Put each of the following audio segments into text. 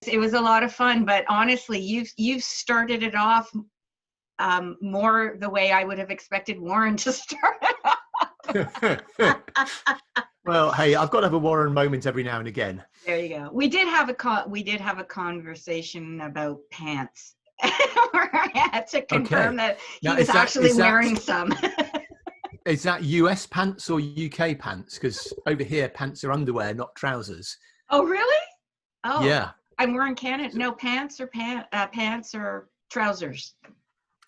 It was a lot of fun, but honestly, you've started it off more the way I would have expected Warren to start it off. Well, hey, I've got to have a Warren moment every now and again. There you go. We did have a conversation about pants. Where I had to confirm that he was actually wearing some. Is that US pants or UK pants? Because over here, pants are underwear, not trousers. Oh, really? Oh, yeah. I'm wearing pants or trousers.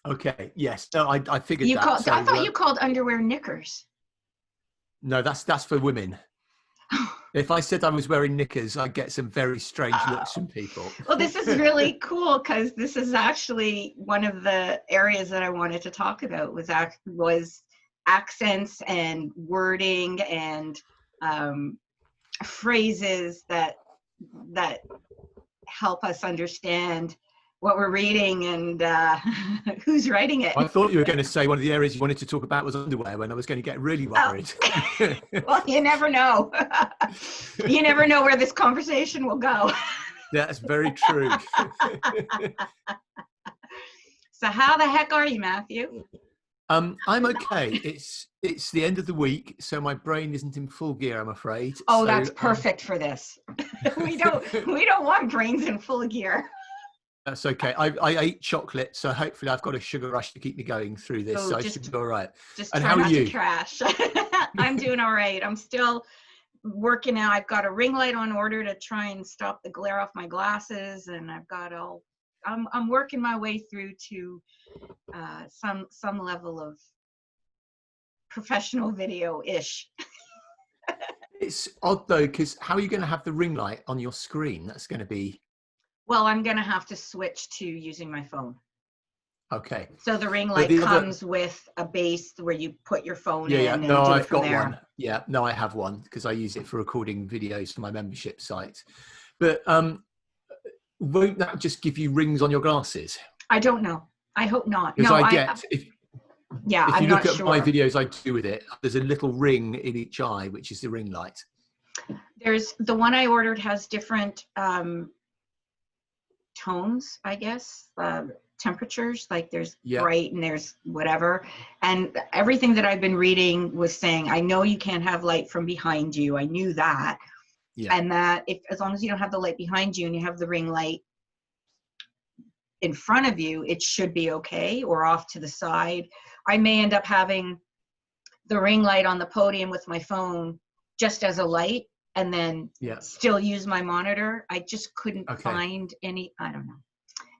Okay. Yes. No, I figured that. I thought you called underwear knickers. No, that's for women. If I said I was wearing knickers, I'd get some very strange looks from people. Well, this is really cool because this is actually one of the areas that I wanted to talk about was accents and wording and phrases that help us understand what we're reading and who's writing it. I thought you were going to say one of the areas you wanted to talk about was underwear when I was going to get really worried. Oh. Well, you never know. You never know where this conversation will go. That's very true. So how the heck are you, Matthew? I'm okay. It's the end of the week, so my brain isn't in full gear, I'm afraid. Oh, so, that's perfect for this. we don't want brains in full gear. That's okay. I ate chocolate, so hopefully I've got a sugar rush to keep me going through this. So I should be all right. Just and try not to trash. I'm doing all right. I'm still working out. I've got a ring light on order to try and stop the glare off my glasses, and I've got I'm working my way through to some level of professional video-ish. It's odd though, because how are you going to have the ring light on your screen? That's going to be. Well, I'm going to have to switch to using my phone. Okay. So the ring light comes with a base where you put your phone in. Yeah. And No, do I've it from got there. one. Yeah. No, I have one because I use it for recording videos for my membership site. But won't that just give you rings on your glasses? I don't know. I hope not. Because no, if I'm you look not at sure. my videos I do with it, there's a little ring in each eye, which is the ring light. There's the one I ordered has different tones, I guess, temperatures, like there's bright and there's whatever. And everything that I've been reading was saying, I know you can't have light from behind you. I knew that. Yeah. And that as long as you don't have the light behind you and you have the ring light in front of you, it should be okay, or off to the side. I may end up having the ring light on the podium with my phone just as a light and then still use my monitor. I just couldn't find any, I don't know.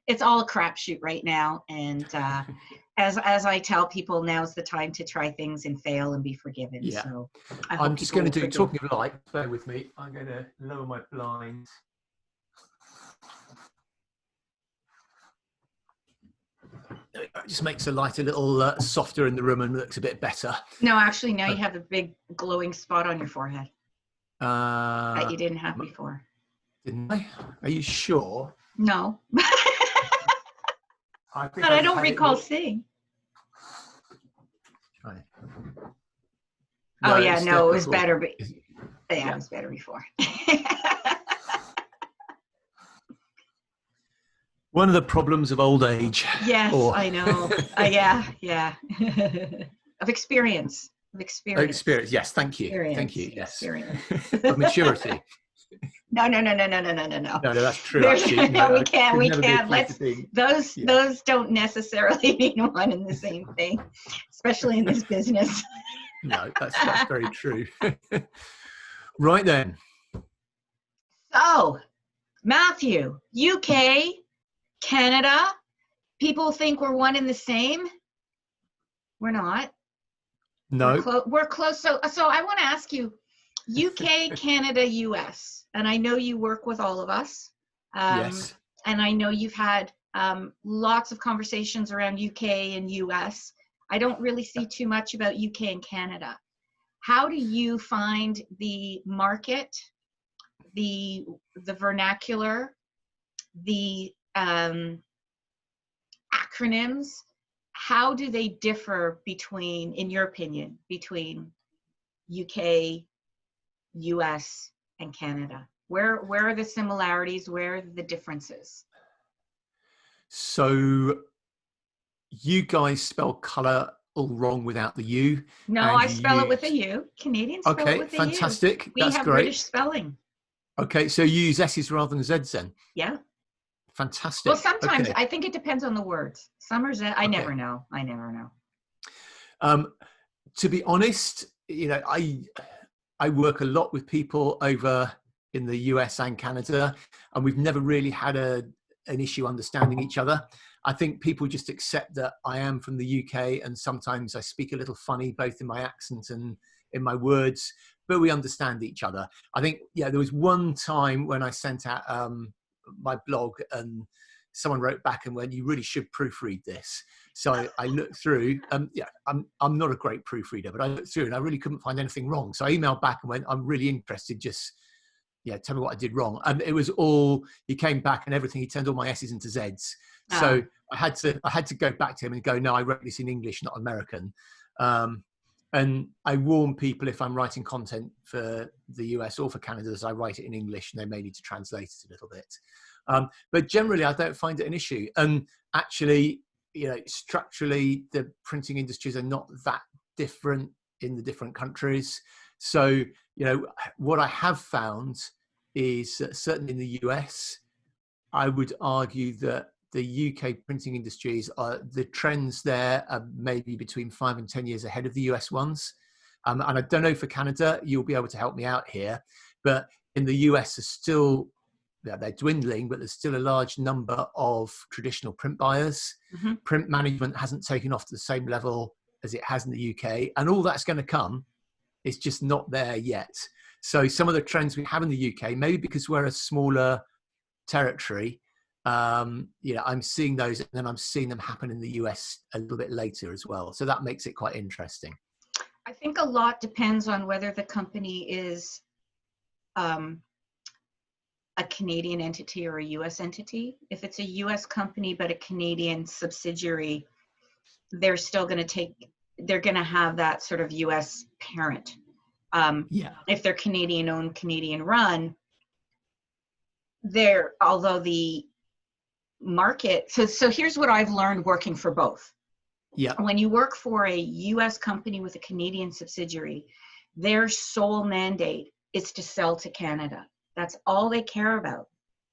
It's all a crapshoot right now. And as I tell people, now's the time to try things and fail and be forgiven. Yeah. So I'm just going to do, talking of light, bear with me. I'm going to lower my blinds. It just makes the light a little softer in the room and looks a bit better. No, actually, now you have a big glowing spot on your forehead that you didn't have before. Didn't I? Are you sure? No. But I don't recall seeing. Try it. No, it was better. But it was better before. One of the problems of old age. Yes, I know. Yeah. Of experience. Experience. Yes, thank you. Experience. Thank you. Yes. Experience. Of maturity. No. No, that's true. Actually. No, we can't. Those don't necessarily mean one and the same thing, especially in this business. No, that's very true. Right then. So, Matthew, UK, Canada, people think we're one and the same. We're not. No. We're close. So I want to ask you, UK, Canada, US, and I know you work with all of us. Yes. And I know you've had lots of conversations around UK and US. I don't really see too much about UK and Canada. How do you find the market, the vernacular, the acronyms? How do they differ between, in your opinion, between UK, US, and Canada? Where are the similarities? Where are the differences? So you guys spell color all wrong without the U, No, and I you spell it with a use. U. Canadians spell it Okay, with a U. fantastic. We That's have great. British spelling. Okay, so you use S's rather than Z's then. Yeah. Well, Fantastic. sometimes Okay. I think it depends on the words. Some are Z. I Okay. never know. I never know. To be honest, I work a lot with people over in the US and Canada, and we've never really had an issue understanding each other. I think people just accept that I am from the UK, and sometimes I speak a little funny, both in my accent and in my words, but we understand each other. I think, there was one time when I sent out my blog, and someone wrote back and went, "You really should proofread this." So I looked through. I'm not a great proofreader, but I looked through and I really couldn't find anything wrong. So I emailed back and went, "I'm really interested. Just tell me what I did wrong." And it was all, he came back and everything. He turned all my S's into Z's. So I had to go back to him and go, "No, I wrote this in English, not American." And I warn people, if I'm writing content for the US or for Canada, as I write it in English, and they may need to translate it a little bit. But generally, I don't find it an issue. And actually, structurally, the printing industries are not that different in the different countries. So, what I have found is that certainly in the US, I would argue that the UK printing industries the trends there are maybe between 5 and 10 years ahead of the US ones. And I don't know for Canada, you'll be able to help me out here, but in the US, there's still, they're dwindling, but there's still a large number of traditional print buyers. Mm-hmm. Print management hasn't taken off to the same level as it has in the UK, and all that's going to come. It's just not there yet. So some of the trends we have in the UK, maybe because we're a smaller territory, I'm seeing those, and then I'm seeing them happen in the US a little bit later as well. So that makes it quite interesting. I think a lot depends on whether the company is a Canadian entity or a US entity. If it's a US company but a Canadian subsidiary, they're still going to have that sort of US parent. If they're Canadian owned, Canadian run, although the market, so here's what I've learned working for both. Yeah. When you work for a US company with a Canadian subsidiary, their sole mandate is to sell to Canada. That's all they care about.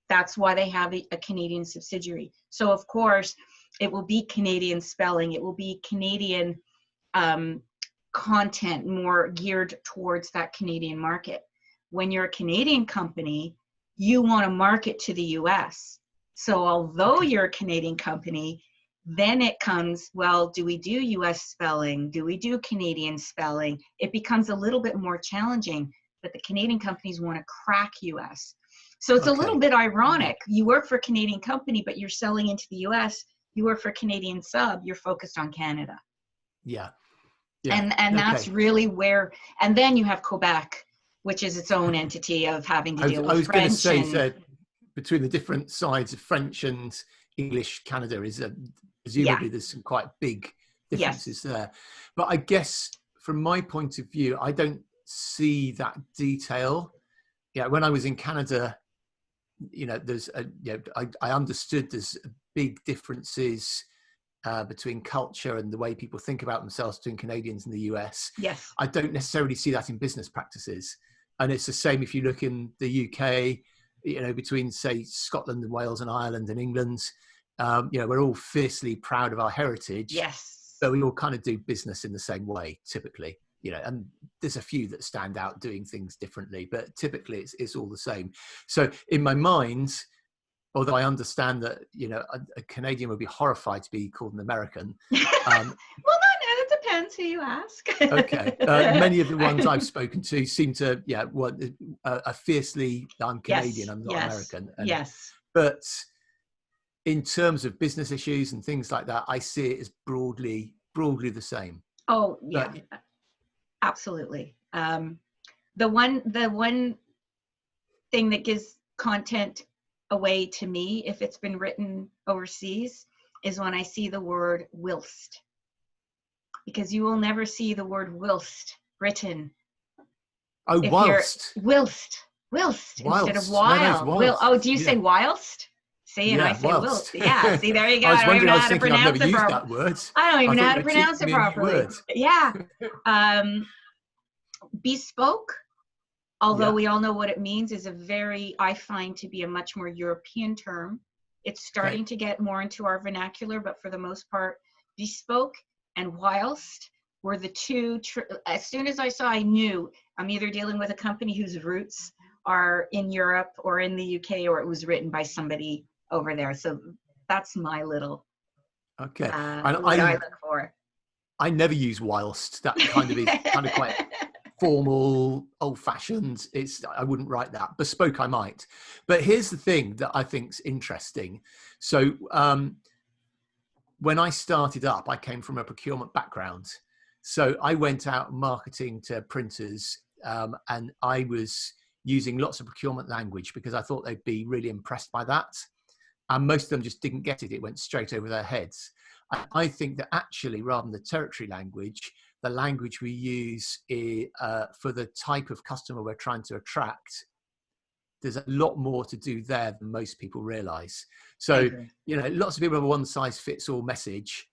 That's why they have a Canadian subsidiary. So of course, it will be Canadian spelling. It will be Canadian content, more geared towards that Canadian market. When you're a Canadian company, you want to market to the US. So although you're a Canadian company, then it comes, well, do we do US spelling? Do we do Canadian spelling? It becomes a little bit more challenging, but the Canadian companies want to crack US. So it's a little bit ironic. You work for a Canadian company, but you're selling into the US. You work for a Canadian sub, you're focused on Canada. Yeah. And that's really where, and then you have Quebec, which is its own entity of having to deal with French. I was going to say that between the different sides of French and English Canada is presumably there's some quite big differences there. But I guess from my point of view, I don't see that detail. When I was in Canada, there's I understood there's big differences between culture and the way people think about themselves between Canadians and the US. Yes. I don't necessarily see that in business practices. And it's the same if you look in the UK, between, say, Scotland and Wales and Ireland and England. We're all fiercely proud of our heritage. Yes. But we all kind of do business in the same way, typically. And there's a few that stand out doing things differently, but typically it's all the same. So in my mind, although I understand that, a Canadian would be horrified to be called an American. Well, it depends who you ask. Okay. Many of the ones I've spoken to seem to, fiercely, I'm Canadian, I'm not American. Yes. But in terms of business issues and things like that, I see it as broadly the same. Oh, yeah. Absolutely. The one thing that gives content away to me, if it's been written overseas, is when I see the word whilst, because you will never see the word whilst written. Oh, whilst. Whilst. Whilst instead of Whilst. No, it's while. Oh, whilst. do you say Yeah. whilst? See, and I Yeah, say whilst. whilst. Yeah, see, there you go. I was I don't even wondering, know I was how to thinking I've never pronounce it used properly. that word. I don't even I know thought how you to were pronounce teaching it me a new properly. word. Yeah. Bespoke, although Yeah. we all know what it means, is a very, I find, to be a much more European term. It's starting to get more into our vernacular, but for the most part, bespoke and whilst were the two. As soon as I saw, I knew I'm either dealing with a company whose roots are in Europe or in the UK, or it was written by somebody over there. So that's my little, Okay. what I look for. I never use whilst. That kind of is kind of quite formal, old-fashioned. I wouldn't write that. Bespoke, I might. But here's the thing that I think's interesting. So when I started up, I came from a procurement background. So I went out marketing to printers, and I was using lots of procurement language because I thought they'd be really impressed by that. And most of them just didn't get it. It went straight over their heads. I think that actually, rather than the territory language, the language we use for the type of customer we're trying to attract, there's a lot more to do there than most people realize. So, lots of people have a one-size-fits-all message,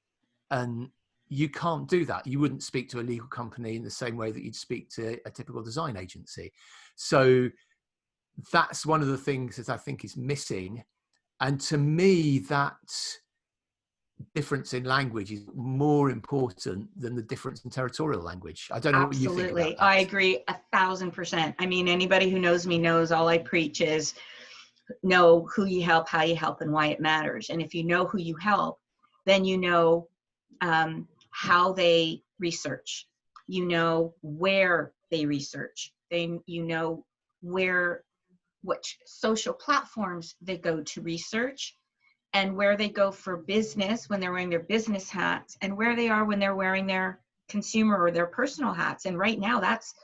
and you can't do that. You wouldn't speak to a legal company in the same way that you'd speak to a typical design agency. So that's one of the things that I think is missing. And to me, that difference in language is more important than the difference in territorial language. I don't know what you think about that. I agree 1,000%. I mean, anybody who knows me knows all I preach is know who you help, how you help, and why it matters. And if you know who you help, then you know how they research. You know where they research. You know which social platforms they go to research, and where they go for business when they're wearing their business hats, and where they are when they're wearing their consumer or their personal hats. And right now that's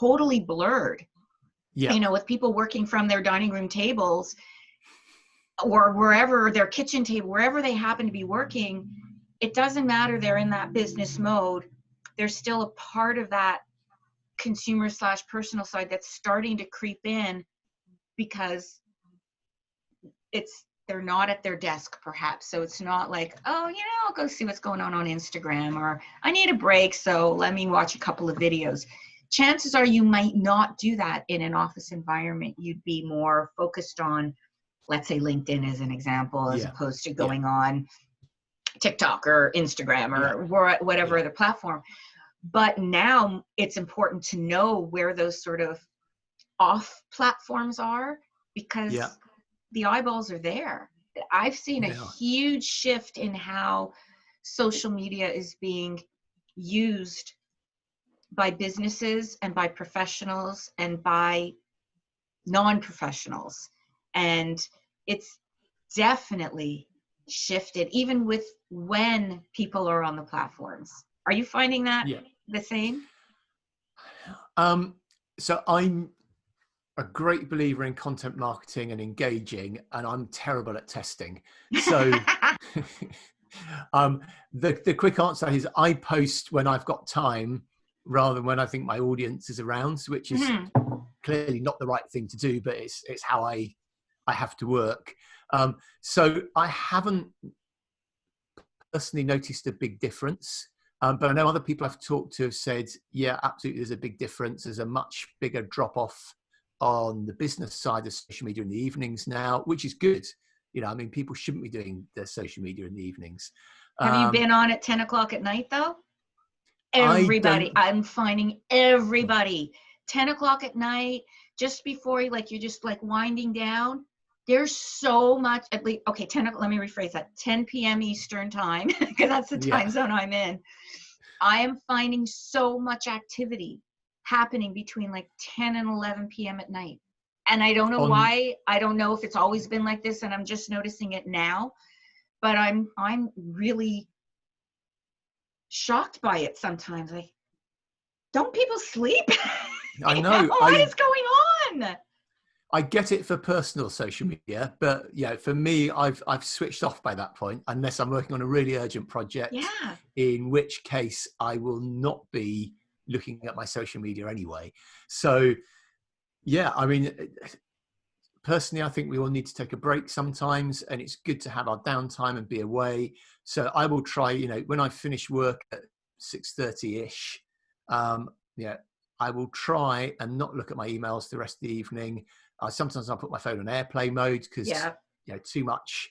totally blurred. Yeah. With people working from their dining room tables or wherever, their kitchen table, wherever they happen to be working, it doesn't matter. They're in that business mode. They're still a part of that consumer/personal side that's starting to creep in, because they're not at their desk perhaps. So it's not like, oh, I'll go see what's going on Instagram, or I need a break, so let me watch a couple of videos. Chances are you might not do that in an office environment. You'd be more focused on, let's say, LinkedIn as an example, as opposed to going on TikTok or Instagram or whatever other platform. But now it's important to know where those sort of off platforms are, because the eyeballs are there. I've seen a huge shift in how social media is being used by businesses and by professionals and by non-professionals. And it's definitely shifted, even with when people are on the platforms. Are you finding that the same? So I'm a great believer in content marketing and engaging, and I'm terrible at testing. So the quick answer is I post when I've got time rather than when I think my audience is around, which is clearly not the right thing to do, but it's how I have to work. So I haven't personally noticed a big difference. But I know other people I've talked to have said, yeah, absolutely, there's a big difference. There's a much bigger drop-off on the business side of social media in the evenings now, which is good. I mean, people shouldn't be doing their social media in the evenings. Have you been on at 10 o'clock at night, though? Everybody. I'm finding everybody. 10 o'clock at night, just before you're just winding down. There's so much, at least, okay, let me rephrase that, 10 p.m. Eastern time, because that's the time zone I'm in. I am finding so much activity happening between 10 and 11 p.m. at night. And I don't know why. I don't know if it's always been like this and I'm just noticing it now, but I'm really shocked by it sometimes. Don't people sleep? I know. What is going on? I get it for personal social media, but for me, I've switched off by that point, unless I'm working on a really urgent project, in which case I will not be looking at my social media anyway. So, Yeah, I mean, personally, I think we all need to take a break sometimes, and it's good to have our downtime and be away. So I will try, when I finish work at 6:30ish, yeah, I will try and not look at my emails the rest of the evening. Sometimes I'll put my phone on airplane mode because, too much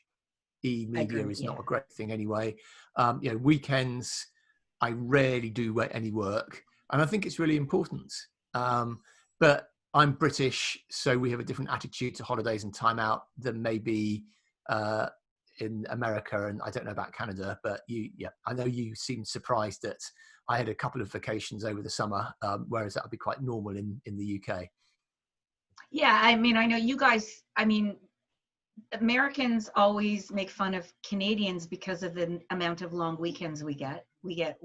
e-media is not a great thing anyway. Weekends, I rarely do any work, and I think it's really important. But I'm British, so we have a different attitude to holidays and time out than maybe in America, and I don't know about Canada, but I know you seemed surprised that I had a couple of vacations over the summer, whereas that would be quite normal in the UK. Yeah, I mean, I know you guys, Americans always make fun of Canadians because of the amount of long weekends we get. We get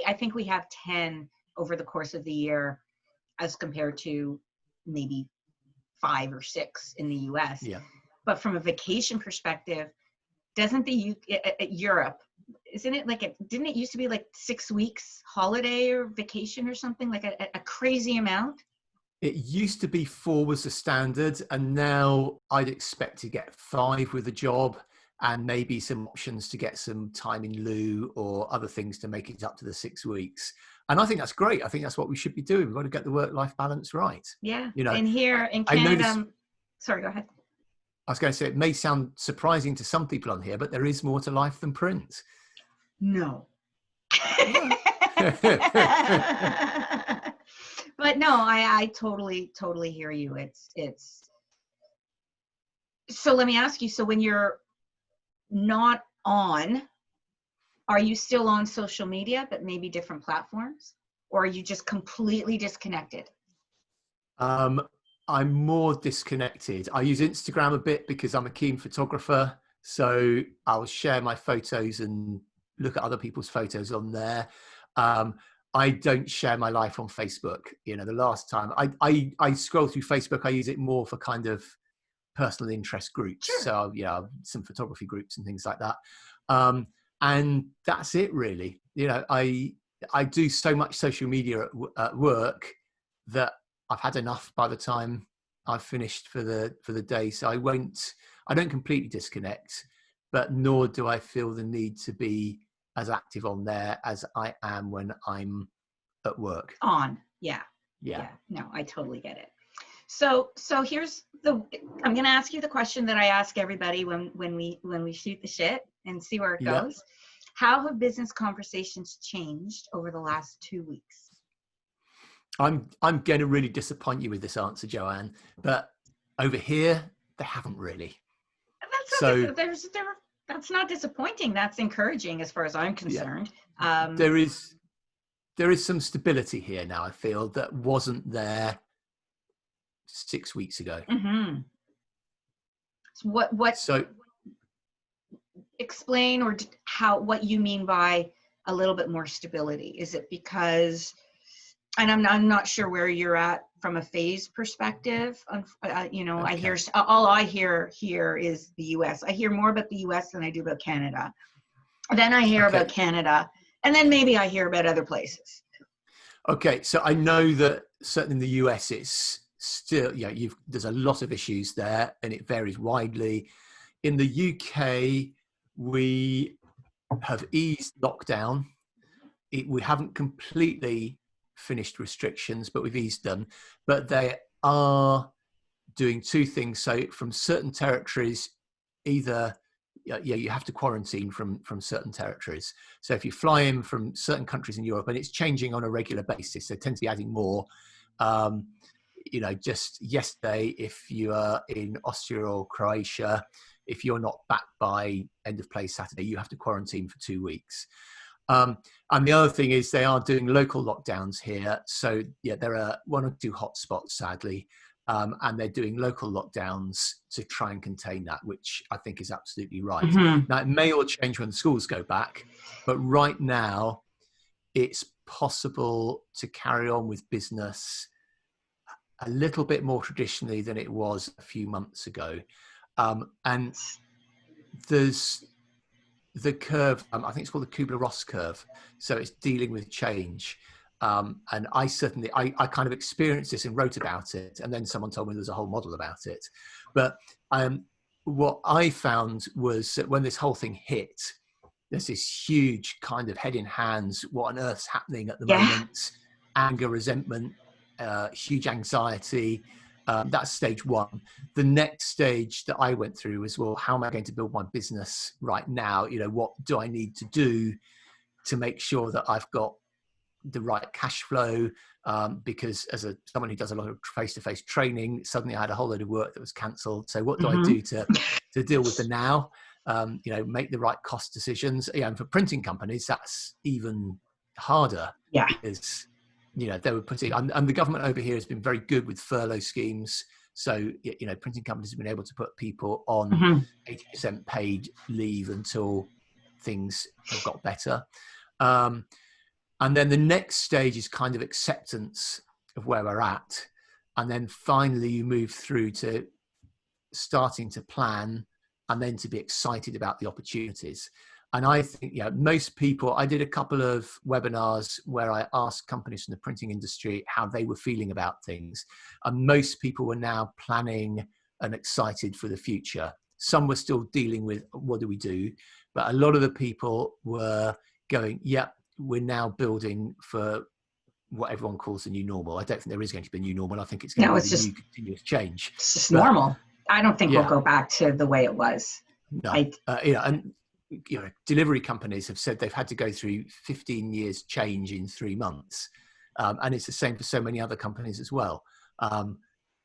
I think we have 10 over the course of the year as compared to maybe 5 or 6 in the US. Yeah. But from a vacation perspective, doesn't Europe, isn't it didn't it used to be like 6 weeks holiday or vacation or something, like a crazy amount? It used to be 4 was the standard, and now I'd expect to get 5 with a job and maybe some options to get some time in lieu or other things to make it up to the 6 weeks. And I think that's great. I think that's what we should be doing. We've got to get the work-life balance right. Yeah. And here in Canada, sorry, go ahead. I was going to say, it may sound surprising to some people on here, but there is more to life than print. No. But no, I totally hear you. It's so let me ask you, so when you're not on, are you still on social media, but maybe different platforms? Or are you just completely disconnected? I'm more disconnected. I use Instagram a bit because I'm a keen photographer. So I'll share my photos and look at other people's photos on there. I don't share my life on Facebook. The last time I scroll through Facebook, I use it more for kind of personal interest groups. Sure. So some photography groups and things like that. And that's it really. I do so much social media at work that I've had enough by the time I've finished for the day. So I don't completely disconnect, but nor do I feel the need to be as active on there as I am when I'm at work. Yeah. No, I totally get it. So here's I'm going to ask you the question that I ask everybody when we shoot the shit and see where it goes. How have business conversations changed over the last 2 weeks? I'm going to really disappoint you with this answer, Joanne, but over here they haven't really. That's not disappointing. That's encouraging as far as I'm concerned. Yeah. There is some stability here now, I feel, that wasn't there 6 weeks ago. Mm-hmm. So explain what you mean by a little bit more stability. Is it because, and I'm not sure where you're at from a phase perspective. Okay. All I hear here is the US. I hear more about the US than I do about Canada. Then I hear about Canada, and then maybe I hear about other places. Okay, so I know that certainly in the US, it's still, there's a lot of issues there, and it varies widely. In the UK, we have eased lockdown. We haven't completely finished restrictions, but we've eased them. But they are doing 2 things. So from certain territories, either you have to quarantine from certain territories. So if you fly in from certain countries in Europe, and it's changing on a regular basis, they tend to be adding more. Just yesterday, if you are in Austria or Croatia, if you're not back by end of play Saturday, you have to quarantine for 2 weeks. And the other thing is they are doing local lockdowns here. So there are 1 or 2 hotspots, sadly. And they're doing local lockdowns to try and contain that, which I think is absolutely right. Mm-hmm. Now, it may all change when the schools go back, but right now it's possible to carry on with business a little bit more traditionally than it was a few months ago. And there's the curve, I think it's called the Kubler-Ross curve. So it's dealing with change. And I kind of experienced this and wrote about it. And then someone told me there's a whole model about it. But what I found was that when this whole thing hit, there's this huge kind of head in hands, what on earth's happening at the moment, anger, resentment, huge anxiety. That's stage one. The next stage that I went through was, well, how am I going to build my business right now? What do I need to do to make sure that I've got the right cash flow? Because as someone who does a lot of face-to-face training, suddenly I had a whole load of work that was cancelled. So what do I do to deal with the now? Make the right cost decisions. And for printing companies, that's even harder. Yeah. Because they were putting, and the government over here has been very good with furlough schemes. So, printing companies have been able to put people on 80% paid leave until things have got better. And then the next stage is kind of acceptance of where we're at. And then finally you move through to starting to plan and then to be excited about the opportunities. And I think, most people, I did a couple of webinars where I asked companies from the printing industry how they were feeling about things. And most people were now planning and excited for the future. Some were still dealing with, what do we do? But a lot of the people were going, we're now building for what everyone calls the new normal. I don't think there is going to be a new normal. I think it's going to be new continuous change. It's just normal. I don't think we'll go back to the way it was. No. Delivery companies have said they've had to go through 15 years change in 3 months. And it's the same for so many other companies as well.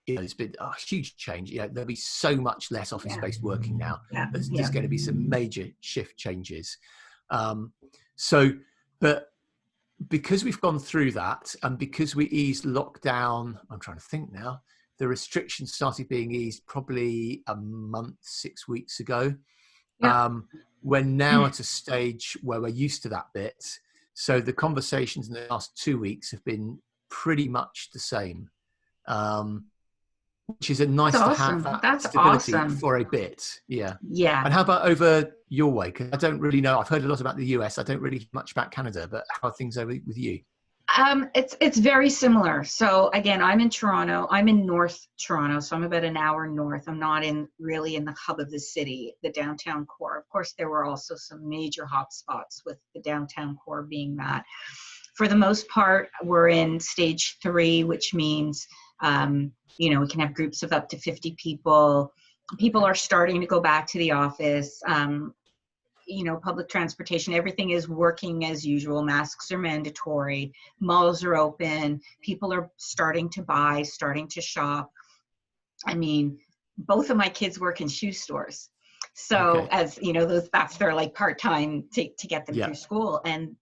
It's been a huge change. There'll be so much less office-based working now. There's going to be some major shift changes. But because we've gone through that and because we eased lockdown, I'm trying to think now, the restrictions started being eased probably a month, 6 weeks ago. We're now at a stage where we're used to that bit. So the conversations in the last 2 weeks have been pretty much the same, which is nice to have that stability for a bit. Yeah. And how about over your way? Because I don't really know. I've heard a lot about the US. I don't really know much about Canada, but how are things over with you? It's very similar. So again, I'm in Toronto. I'm in North Toronto, so I'm about an hour north. I'm not really in the hub of the city, the downtown core. Of course, there were also some major hotspots, with the downtown core being that. For the most part, we're in stage 3, which means we can have groups of up to 50 people. People are starting to go back to the office. Public transportation, everything is working as usual. Masks are mandatory. Malls are open. People are starting to buy, starting to shop. I mean, both of my kids work in shoe stores. So as that's their like part-time to get them through school. And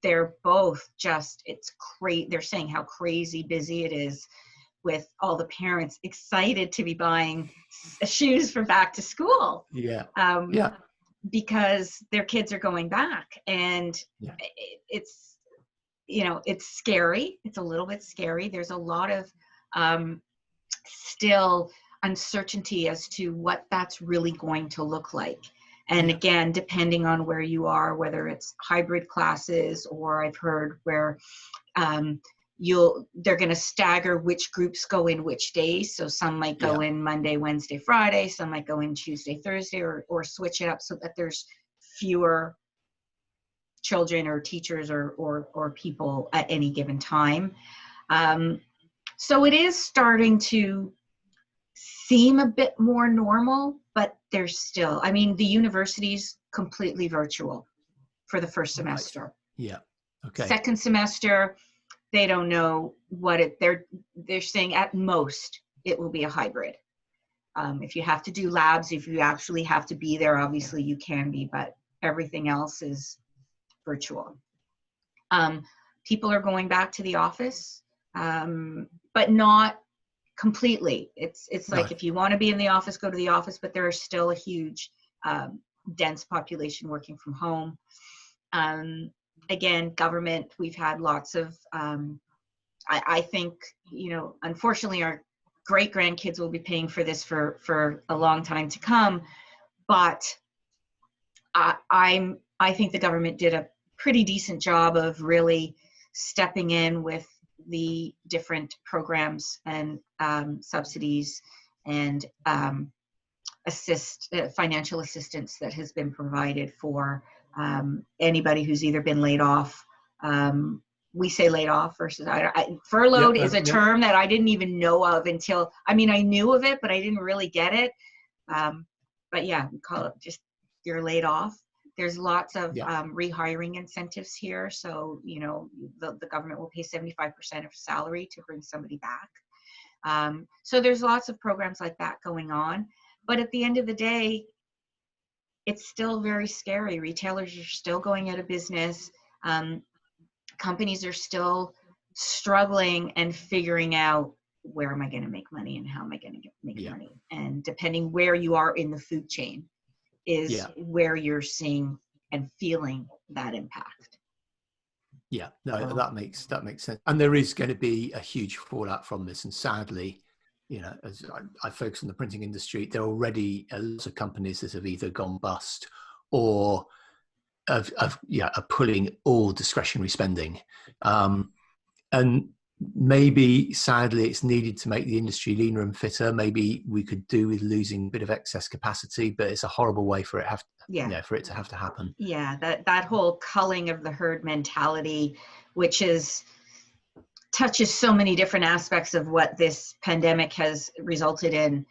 they're both just, it's great. They're saying how crazy busy it is, with all the parents excited to be buying shoes for back to school. Because their kids are going back, and it's scary. It's a little bit scary. There's a lot of still uncertainty as to what that's really going to look like. And again, depending on where you are, whether it's hybrid classes, or I've heard where they're going to stagger which groups go in which days. So some might go in Monday, Wednesday, Friday. Some might go in Tuesday, Thursday, or switch it up so that there's fewer children or teachers or people at any given time. So it is starting to seem a bit more normal, but there's still, the university's completely virtual for the first semester. Second semester, they don't know they're saying at most it will be a hybrid. If you have to do labs, if you actually have to be there, obviously you can be, but everything else is virtual. People are going back to the office, but not completely. It's like, if you want to be in the office, go to the office, but there is still a huge dense population working from home. Again, government, we've had lots of, I think, unfortunately our great grandkids will be paying for this for a long time to come. But I think the government did a pretty decent job of really stepping in with the different programs and subsidies and financial assistance that has been provided for anybody who's either been laid off. We say laid off versus furloughed is a term that I didn't even know of until, I mean, I knew of it, but I didn't really get it. But yeah, we call it just you're laid off. There's lots of rehiring incentives here. So, you know, the government will pay 75% of salary to bring somebody back. So there's lots of programs like that going on. But at the end of the day, it's still very scary. Retailers are still going out of business. Companies are still struggling and figuring out, where am I going to make money and how am I going to make money? And depending where you are in the food chain is where you're seeing and feeling that impact. Yeah, no, that makes sense. And there is going to be a huge fallout from this. And sadly, you know, as I focus on the printing industry, there are already a lot of companies that have either gone bust or are pulling all discretionary spending. And maybe, sadly, it's needed to make the industry leaner and fitter. Maybe we could do with losing a bit of excess capacity, but it's a horrible way for it for it to have to happen. Yeah, that whole culling of the herd mentality, which touches so many different aspects of what this pandemic has resulted in,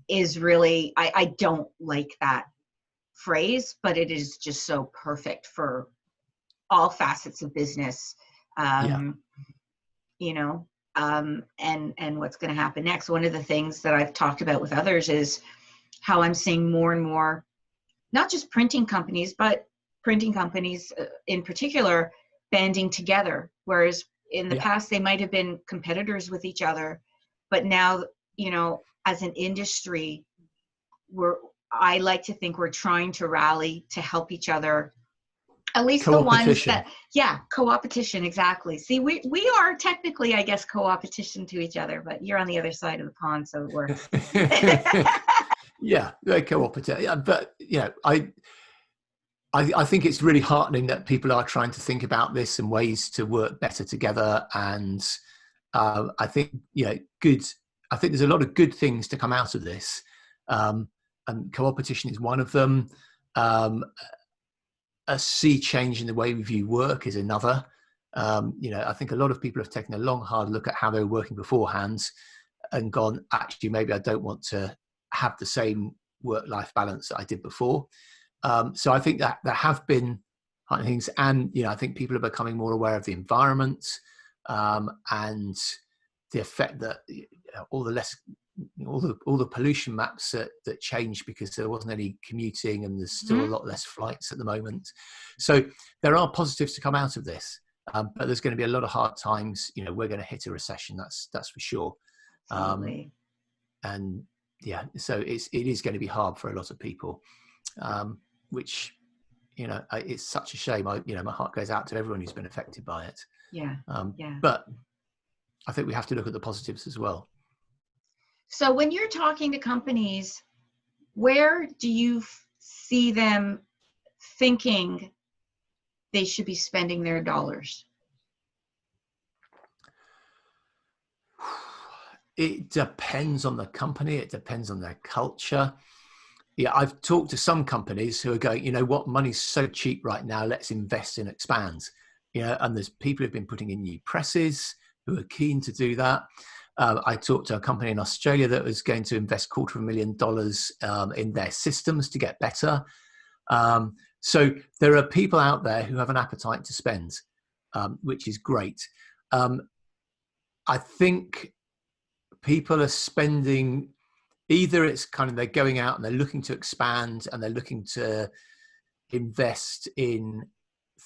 is really, I don't like that phrase, but it is just so perfect for all facets of business. You know, and what's going to happen next. One of the things that I've talked about with others is how I'm seeing more and more, not just printing companies, but printing companies in particular, banding together. Whereas in the past, they might have been competitors with each other, but now, you know, as an industry, I like to think we're trying to rally to help each other. At least the ones that, co-opetition, exactly. See, we are technically, I guess, co-opetition to each other, but you're on the other side of the pond, so we're. Co-opetition. Yeah, but you know, I think it's really heartening that people are trying to think about this and ways to work better together. And I think, you know, I think there's a lot of good things to come out of this. And co-opetition is one of them. A sea change in the way we view work is another. You know, I think a lot of people have taken a long, hard look at how they were working beforehand and gone, actually, maybe I don't want to have the same work-life balance that I did before. So I think that there have been things, and you know, I think people are becoming more aware of the environment and the effect that all the pollution maps that changed because there wasn't any commuting, and there's still a lot less flights at the moment. So there are positives to come out of this, but there's going to be a lot of hard times. You know, we're going to hit a recession, that's for sure. And yeah, so it is going to be hard for a lot of people, which, you know, it's such a shame. My heart goes out to everyone who's been affected by it. But I think we have to look at the positives as well. So when you're talking to companies, where do you see them thinking they should be spending their dollars? It depends on the company. It depends on their culture. Yeah, I've talked to some companies who are going, you know what, money's so cheap right now, let's invest and expand. You know, and there's people who've been putting in new presses who are keen to do that. I talked to a company in Australia that was going to invest $250,000 in their systems to get better. So there are people out there who have an appetite to spend, which is great. I think people are spending, either it's kind of they're going out and they're looking to expand and they're looking to invest in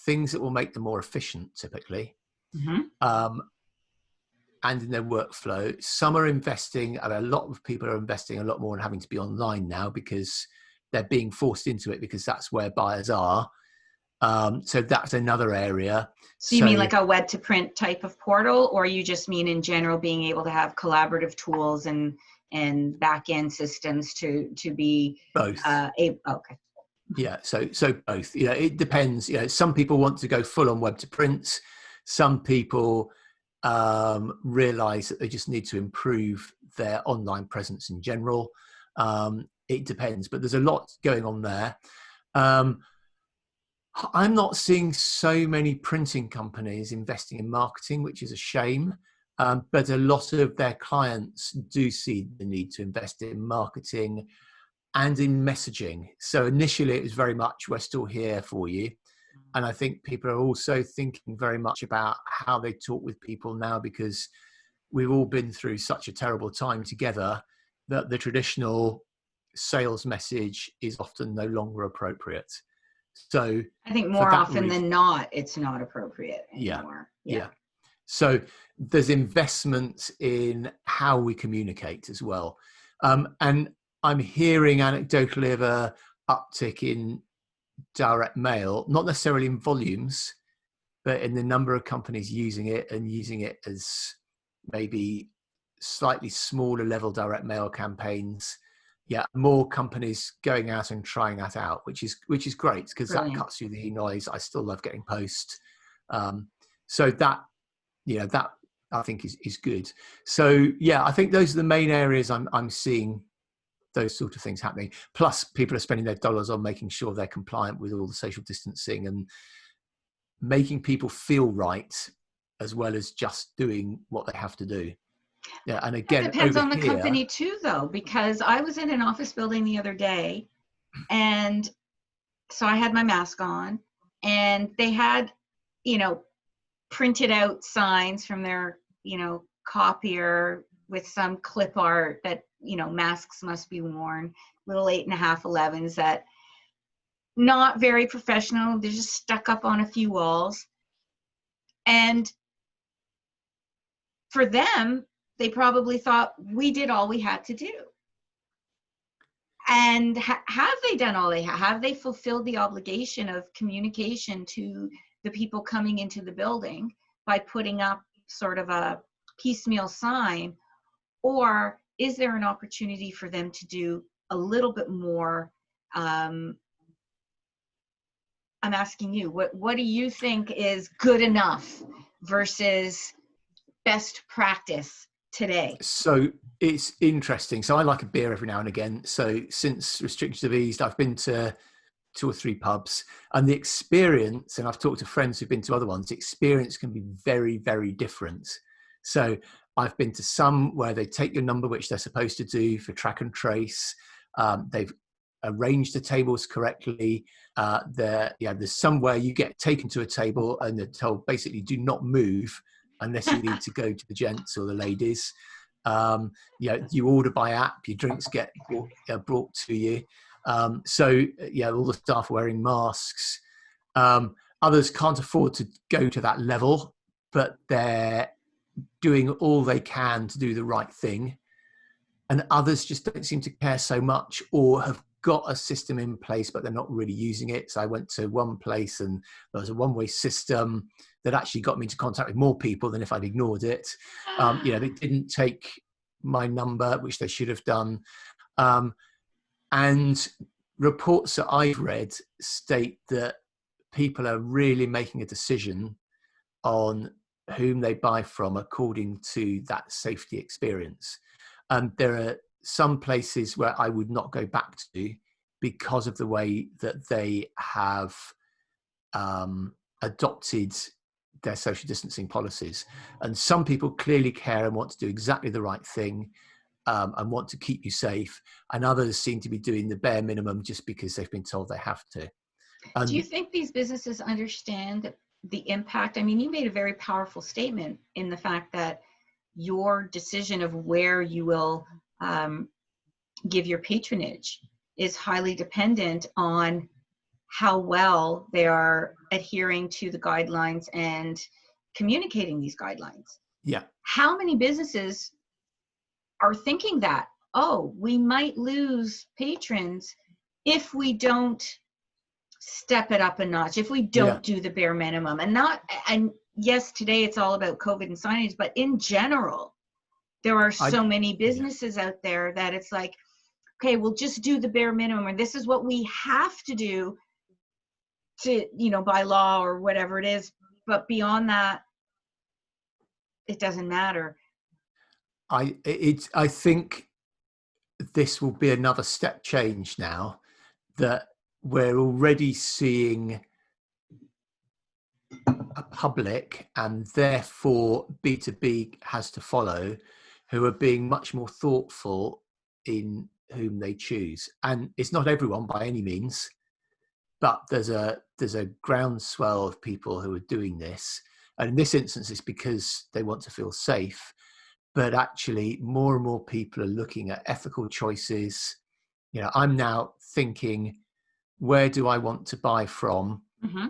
things that will make them more efficient, typically. And in their workflow. Some are investing, and a lot of people are investing a lot more in having to be online now because they're being forced into it because that's where buyers are. So that's another area. So you mean like a web to print type of portal, or you just mean in general being able to have collaborative tools and back end systems to be both? Okay. Yeah, so both. You know, it depends. You know, some people want to go full on web to print. Some people realize that they just need to improve their online presence in general. It depends, but there's a lot going on there. I'm not seeing so many printing companies investing in marketing, which is a shame. But a lot of their clients do see the need to invest in marketing and in messaging. So initially it was very much, we're still here for you. And I think people are also thinking very much about how they talk with people now, because we've all been through such a terrible time together that the traditional sales message is often no longer appropriate. So I think more often than not, it's not appropriate anymore. Yeah. So there's investment in how we communicate as well. And I'm hearing anecdotally of a uptick in direct mail, not necessarily in volumes, but in the number of companies using it, and using it as maybe slightly smaller level direct mail campaigns. Yeah, more companies going out and trying that out, which is great, because that cuts through the e-noise. I still love getting post. So that, that I think is good. So yeah, I think those are the main areas I'm seeing those sort of things happening. Plus, people are spending their dollars on making sure they're compliant with all the social distancing and making people feel right, as well as just doing what they have to do. Yeah, and again, it depends on the company too, though, because I was in an office building the other day, and so I had my mask on, and they had, printed out signs from their, copier with some clip art that, masks must be worn, little 8.5 11s that not very professional. They're just stuck up on a few walls. And for them, they probably thought we did all we had to do. And have they done all they have they fulfilled the obligation of communication to the people coming into the building by putting up sort of a piecemeal sign? Or is there an opportunity for them to do a little bit more? I'm asking you, what do you think is good enough versus best practice today? So it's interesting. So I like a beer every now and again. So since restrictions have eased, I've been to 2 or 3 pubs, and the experience, and I've talked to friends who've been to other ones, the experience can be very, very different. So I've been to some where they take your number, which they're supposed to do for track and trace. They've arranged the tables correctly. There's somewhere you get taken to a table and they're told basically do not move unless you need to go to the gents or the ladies. You order by app, your drinks get brought to you. All the staff are wearing masks. Others can't afford to go to that level, but they're doing all they can to do the right thing. And others just don't seem to care so much, or have got a system in place, but they're not really using it. So I went to one place and there was a one-way system that actually got me into contact with more people than if I'd ignored it. They didn't take my number, which they should have done. And reports that I've read state that people are really making a decision on whom they buy from according to that safety experience. And there are some places where I would not go back to because of the way that they have adopted their social distancing policies. And some people clearly care and want to do exactly the right thing and want to keep you safe. And others seem to be doing the bare minimum just because they've been told they have to. Do you think these businesses understand the impact? I mean, you made a very powerful statement in the fact that your decision of where you will give your patronage is highly dependent on how well they are adhering to the guidelines and communicating these guidelines. Yeah. How many businesses are thinking that, oh, we might lose patrons if we don't step it up a notch, if we don't do the bare minimum? And yes, today it's all about COVID and signage, but in general, there are so many businesses out there that it's like, okay, we'll just do the bare minimum, or this is what we have to do to, by law or whatever it is. But beyond that, it doesn't matter. I think this will be another step change now, that we're already seeing a public, and therefore B2B has to follow, who are being much more thoughtful in whom they choose. And it's not everyone by any means, but there's a groundswell of people who are doing this. And in this instance, it's because they want to feel safe. But actually, more and more people are looking at ethical choices. You know, I'm now thinking, where do I want to buy from? Mm-hmm.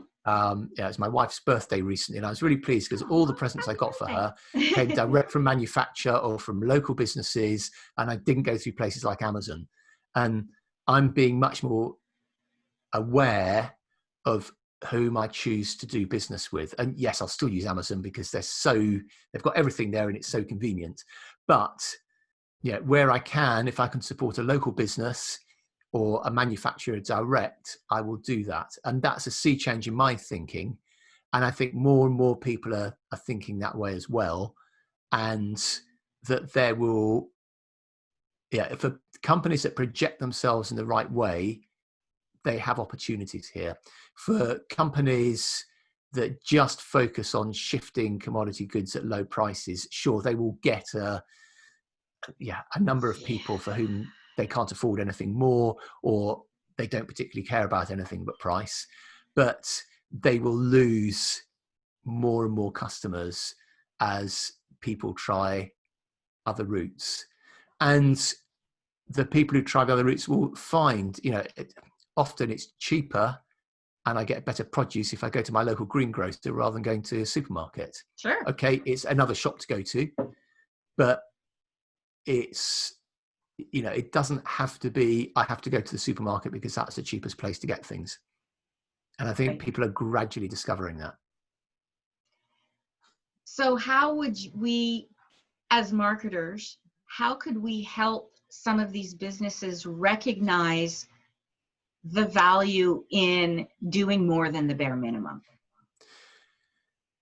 Yeah, it's my wife's birthday recently, and I was really pleased because all the presents I got for her came direct from manufacturer or from local businesses, and I didn't go through places like Amazon. And I'm being much more aware of whom I choose to do business with. And yes, I'll still use Amazon because they've got everything there and it's so convenient. But yeah, where I can, if I can support a local business or a manufacturer direct, I will do that. And that's a sea change in my thinking. And I think more and more people are thinking that way as well. And that there will, for companies that project themselves in the right way, they have opportunities here. For companies that just focus on shifting commodity goods at low prices, sure, they will get a number of people for whom they can't afford anything more, or they don't particularly care about anything but price, but they will lose more and more customers as people try other routes. And the people who try the other routes will find, often it's cheaper and I get better produce if I go to my local greengrocer rather than going to a supermarket. Sure. Okay, it's another shop to go to, but it's, it doesn't have to be, I have to go to the supermarket because that's the cheapest place to get things. And I think people are gradually discovering that. So how would we, as marketers, how could we help some of these businesses recognize the value in doing more than the bare minimum?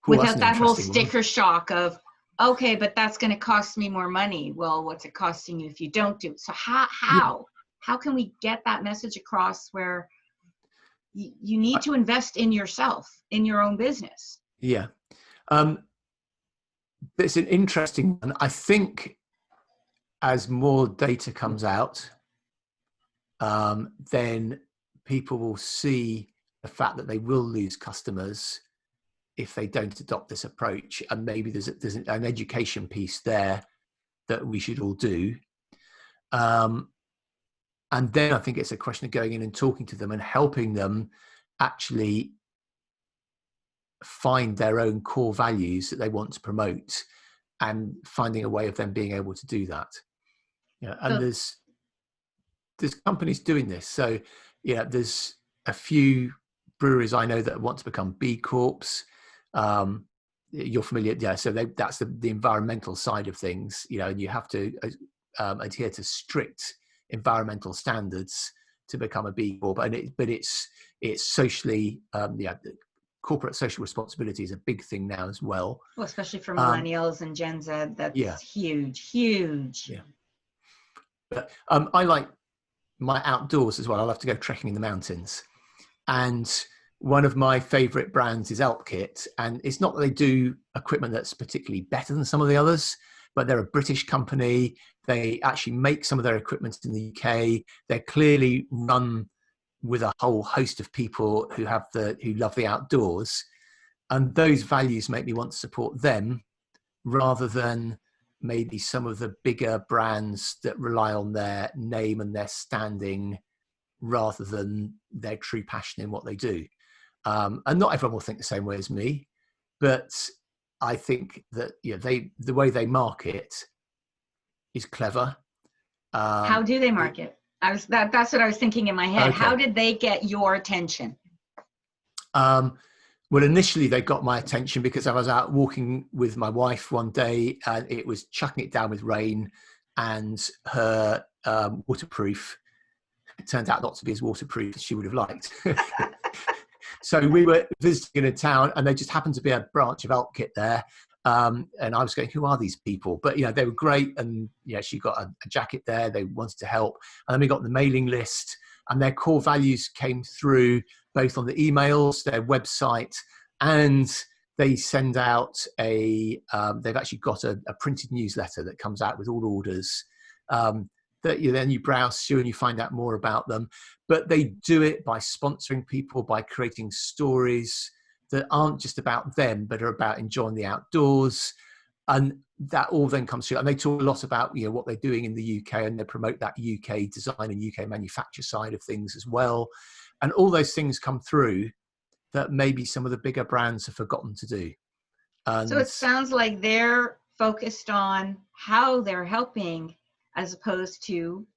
Without that whole sticker shock of, okay, but that's going to cost me more money. Well, what's it costing you if you don't do it? So how can we get that message across where you need to invest in yourself, in your own business? Yeah. It's an interesting one. I think as more data comes out, then people will see the fact that they will lose customers if they don't adopt this approach. And maybe there's an education piece there that we should all do. And then I think it's a question of going in and talking to them and helping them actually find their own core values that they want to promote and finding a way of them being able to do that. And there's companies doing this. So there's a few breweries I know that want to become B Corps. You're familiar, so that's the environmental side of things, and you have to adhere to strict environmental standards to become a B Corp. But it's socially, corporate social responsibility is a big thing now as well. Well, especially for millennials and Gen Z, that's huge. Yeah. But I like my outdoors as well. I love to go trekking in the mountains, and one of my favorite brands is Elkit. And it's not that they do equipment that's particularly better than some of the others, but they're a British company. They actually make some of their equipment in the UK. They're clearly run with a whole host of people who love the outdoors. And those values make me want to support them rather than maybe some of the bigger brands that rely on their name and their standing rather than their true passion in what they do. And not everyone will think the same way as me, but I think that the way they market is clever. How do they market? That's what I was thinking in my head. Okay. How did they get your attention? Well, initially they got my attention because I was out walking with my wife one day and it was chucking it down with rain, and her waterproof, it turned out not to be as waterproof as she would have liked. So we were visiting in a town and there just happened to be a branch of Elkit there. And I was going, who are these people? But, you know, they were great. And, you know, she got a jacket there. They wanted to help. And then we got the mailing list, and their core values came through both on the emails, their website, and they send out they've actually got a printed newsletter that comes out with all orders that then you browse through and you find out more about them. But they do it by sponsoring people, by creating stories that aren't just about them, but are about enjoying the outdoors. And that all then comes through. And they talk a lot about, you know, what they're doing in the UK, and they promote that UK design and UK manufacture side of things as well. And all those things come through that maybe some of the bigger brands have forgotten to do. And so it sounds like they're focused on how they're helping as opposed to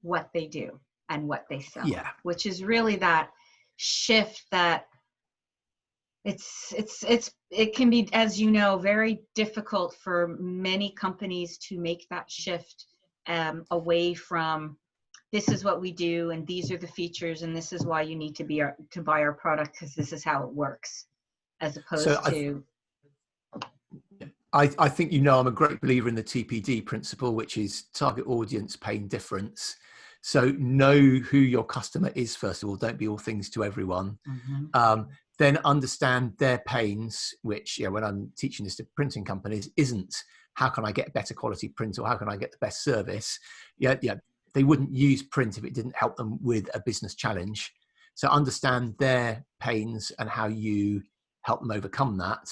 what they do and what they sell. Yeah. Which is really that shift that it can be, as you know, very difficult for many companies to make that shift away from this is what we do and these are the features and this is why you need to buy our product because this is how it works, as opposed to. I think, you know, I'm a great believer in the TPD principle, which is target audience, pain difference. So know who your customer is, first of all. Don't be all things to everyone. Mm-hmm. Then understand their pains, which, you know, when I'm teaching this to printing companies, isn't how can I get better quality print or how can I get the best service? Yeah, they wouldn't use print if it didn't help them with a business challenge. So understand their pains and how you help them overcome that.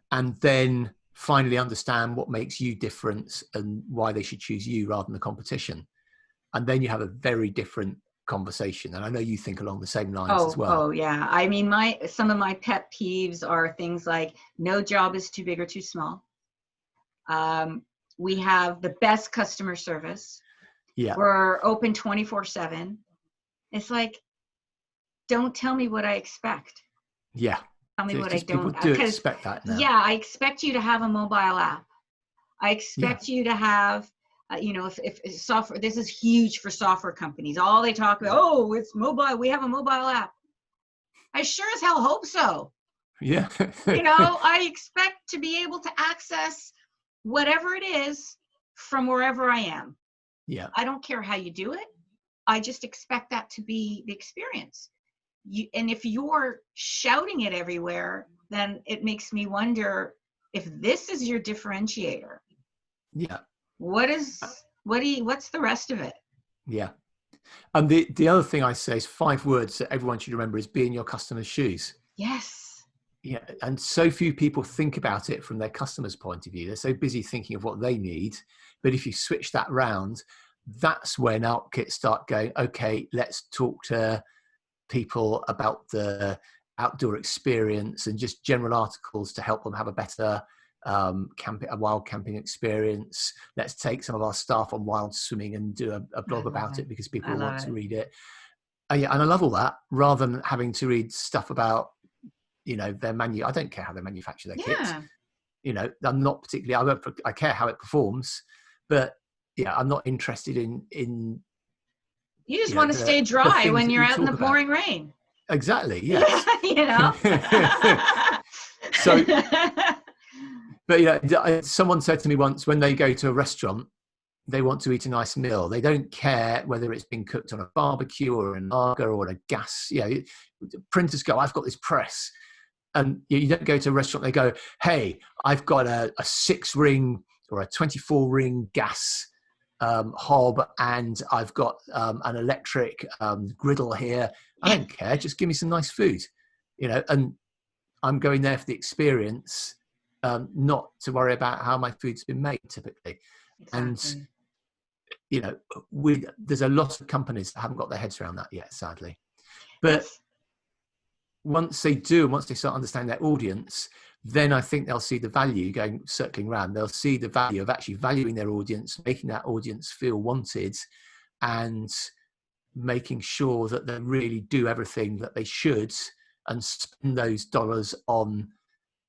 And then finally understand what makes you different and why they should choose you rather than the competition. And then you have a very different conversation. And I know you think along the same lines as well. Oh yeah. I mean, some of my pet peeves are things like no job is too big or too small. We have the best customer service. Yeah. We're open 24/7. It's like, don't tell me what I expect. Yeah. Tell me what I don't. People do expect that now. Yeah, I expect you to have a mobile app. I expect you to have, you know, if software, this is huge for software companies. All they talk about, oh, it's mobile. We have a mobile app. I sure as hell hope so. Yeah. You know, I expect to be able to access whatever it is from wherever I am. Yeah. I don't care how you do it. I just expect that to be the experience. And if you're shouting it everywhere, then it makes me wonder if this is your differentiator. Yeah. What's the rest of it? Yeah. And the other thing I say is 5 words that everyone should remember is be in your customer's shoes. Yes. Yeah. And so few people think about it from their customer's point of view. They're so busy thinking of what they need. But if you switch that round, that's when Outkits start going, okay, let's talk to people about the outdoor experience and just general articles to help them have a better wild camping experience. Let's take some of our staff on wild swimming and do a blog about it because people want to read it. And I love all that, rather than having to read stuff about, you know, their I don't care how they manufacture their kit. You know, I'm not particularly, I care how it performs, but yeah, I'm not interested in you just want to stay dry when you're out in the pouring rain. Exactly. Yes. You know. So, but yeah, someone said to me once, when they go to a restaurant, they want to eat a nice meal. They don't care whether it's been cooked on a barbecue or a lager or a gas. You know, printers go, I've got this press, and you don't go to a restaurant. They go, hey, I've got a 6-ring or a 24-ring gas hob, and I've got an electric griddle here. I don't care, just give me some nice food, you know. And I'm going there for the experience, not to worry about how my food's been made typically. Exactly. And you know, there's a lot of companies that haven't got their heads around that yet, sadly. But once they do, and once they start understanding their audience, then I think they'll see the value circling around. They'll see the value of actually valuing their audience, making that audience feel wanted, and making sure that they really do everything that they should and spend those dollars on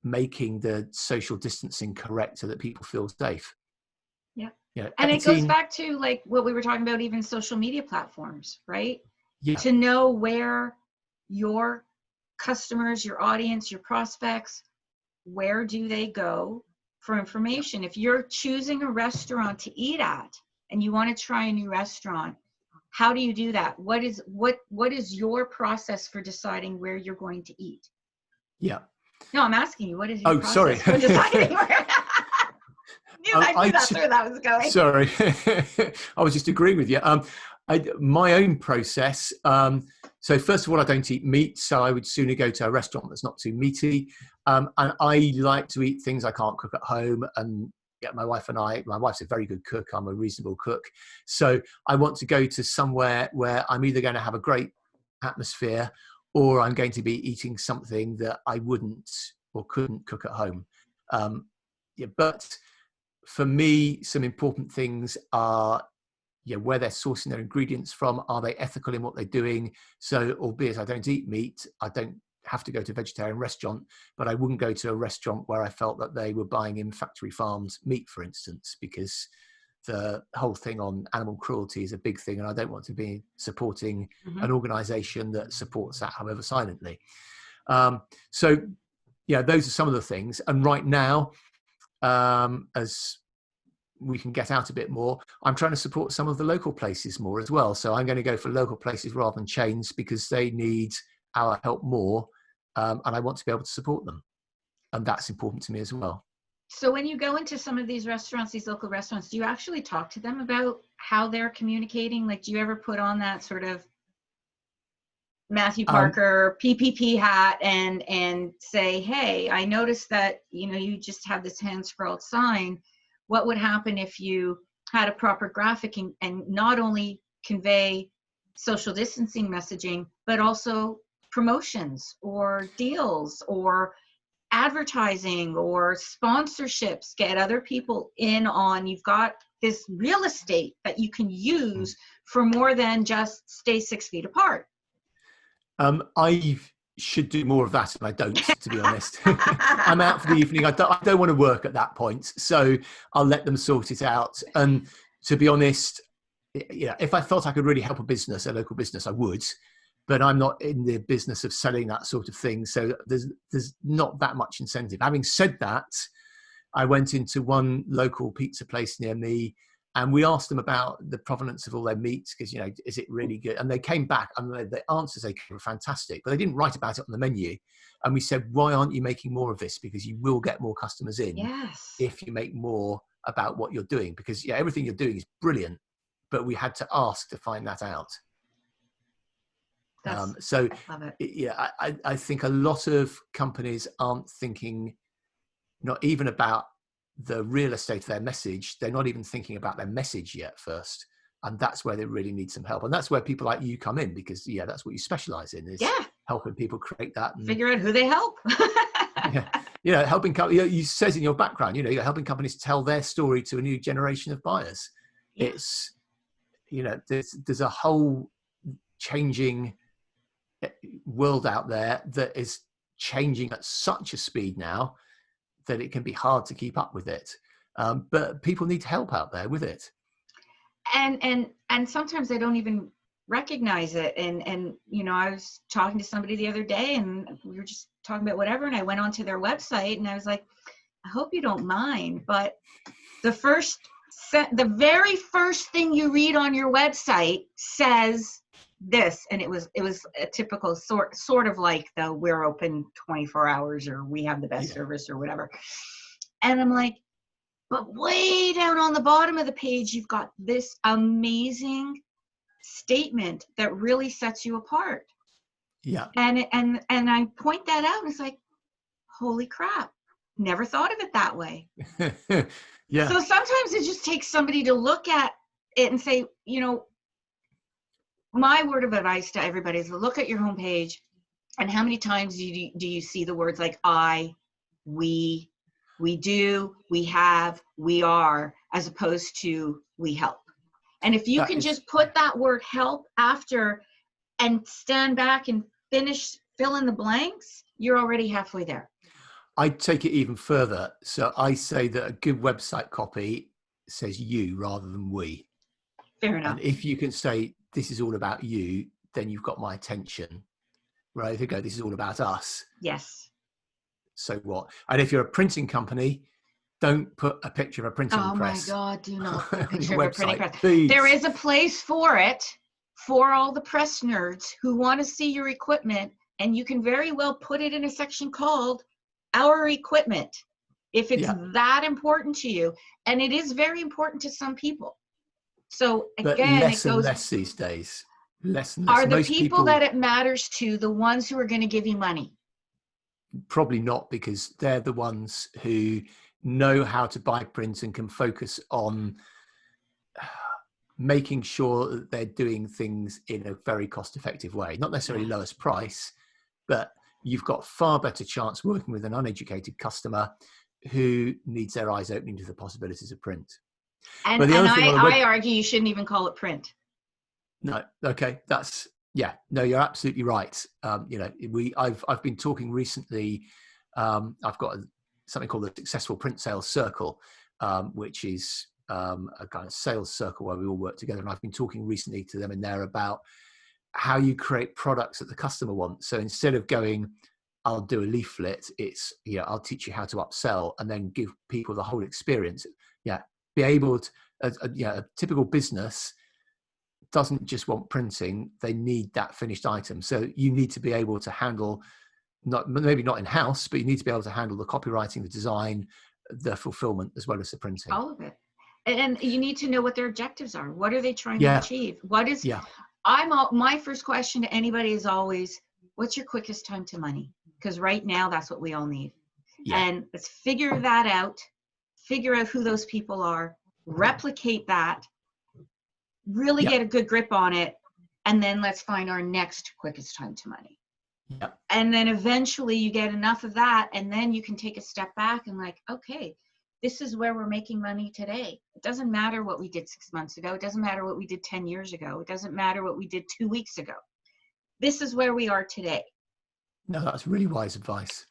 making the social distancing correct so that people feel safe. Yeah. Yeah. And it goes back to like what we were talking about, even social media platforms, right? Yeah. To know where your customers, your audience, your prospects, where do they go for information? If you're choosing a restaurant to eat at and you want to try a new restaurant, how do you do that? What is your process for deciding where you're going to eat? Yeah. No, I'm asking you, what is your process sorry. for deciding where? I knew that's where that was going. Sorry. I was just agreeing with you. My own process. So first of all, I don't eat meat, so I would sooner go to a restaurant that's not too meaty. And I like to eat things I can't cook at home. And yeah, my wife's a very good cook. I'm a reasonable cook. So I want to go to somewhere where I'm either going to have a great atmosphere or I'm going to be eating something that I wouldn't or couldn't cook at home. But for me, some important things are where they're sourcing their ingredients from. Are they ethical in what they're doing? So, albeit I don't eat meat, I don't have to go to a vegetarian restaurant, but I wouldn't go to a restaurant where I felt that they were buying in factory farmed meat, for instance, because the whole thing on animal cruelty is a big thing, and I don't want to be supporting an organization that supports that, however silently. So those are some of the things. And right now, as we can get out a bit more, I'm trying to support some of the local places more as well. So I'm going to go for local places rather than chains because they need our help more, and I want to be able to support them, and that's important to me as well. So when you go into some of these restaurants, these local restaurants, do you actually talk to them about how they're communicating? Like, do you ever put on that sort of Matthew Parker PPP hat and say, hey, I noticed that you just have this hand scrolled sign. What would happen if you had a proper graphic and not only convey social distancing messaging, but also promotions or deals or advertising or sponsorships, get other people in on, you've got this real estate that you can use for more than just stay 6 feet apart. I should do more of that, and I don't, to be honest. I'm out for the evening. I don't want to work at that point, so I'll let them sort it out. And to be honest, if I felt I could really help a local business, I would. But I'm not in the business of selling that sort of thing, so there's not that much incentive. Having said that, I went into one local pizza place near me, and we asked them about the provenance of all their meats because, is it really good? And they came back, and the answers they gave were fantastic, but they didn't write about it on the menu. And we said, why aren't you making more of this? Because you will get more customers in if you make more about what you're doing. Because everything you're doing is brilliant, but we had to ask to find that out. So love it. I think a lot of companies aren't thinking not even about the real estate of their message. They're not even thinking about their message yet first. And that's where they really need some help. And that's where people like you come in, because that's what you specialize in, is helping people create that and figure out who they help. Helping you says in your background, you're helping companies tell their story to a new generation of buyers. It's there's a whole changing world out there that is changing at such a speed now that it can be hard to keep up with it. But people need help out there with it. And sometimes they don't even recognize it. And I was talking to somebody the other day, and we were just talking about whatever, and I went onto their website, and I was like, I hope you don't mind, but the very first thing you read on your website says this, and it was a typical sort of like the we're open 24 hours or we have the best service or whatever. And I'm like, but way down on the bottom of the page, you've got this amazing statement that really sets you apart. And I point that out, and it's like, holy crap, never thought of it that way. So sometimes it just takes somebody to look at it and say, my word of advice to everybody is look at your homepage, and how many times do you see the words like I, we do, we have, we are, as opposed to we help. And if you can just put that word help after and stand back and fill in the blanks, you're already halfway there. I take it even further. So I say that a good website copy says you rather than we. Fair enough. And if you can say, this is all about you, then you've got my attention. Right? If you go, this is all about us. Yes. so what? And if you're a printing company, don't put a picture of a printing press. Oh my God, do not put a on picture your of a printing website, press. please. There is a place for it, for all the press nerds who want to see your equipment, and you can very well put it in a section called Our Equipment, if it's that important to you. And it is very important to some people. So again, but less and less these days. Less and less. Are the people that it matters to the ones who are going to give you money? Probably not, because they're the ones who know how to buy print and can focus on making sure that they're doing things in a very cost-effective way. Not necessarily lowest price, but you've got far better chance working with an uneducated customer who needs their eyes opening to the possibilities of print. And I argue you shouldn't even call it print. No, okay, no, you're absolutely right. I've been talking recently. I've got something called the Successful Print Sales Circle, which is a kind of sales circle where we all work together. And I've been talking recently to them in there about how you create products that the customer wants. So instead of going, I'll do a leaflet, it's, I'll teach you how to upsell and then give people the whole experience. Be able to, a typical business doesn't just want printing, they need that finished item. So you need to be able to handle, maybe not in-house, but you need to be able to handle the copywriting, the design, the fulfillment, as well as the printing. All of it. And you need to know what their objectives are. What are they trying to achieve? My first question to anybody is always, what's your quickest time to money? Because right now, that's what we all need. And let's figure that out, figure out who those people are, replicate that, really get a good grip on it, and then let's find our next quickest time to money. And then eventually you get enough of that, and then you can take a step back and like, okay, this is where we're making money today. It doesn't matter what we did 6 months ago. It doesn't matter what we did 10 years ago. It doesn't matter what we did 2 weeks ago. This is where we are today. No, that's really wise advice.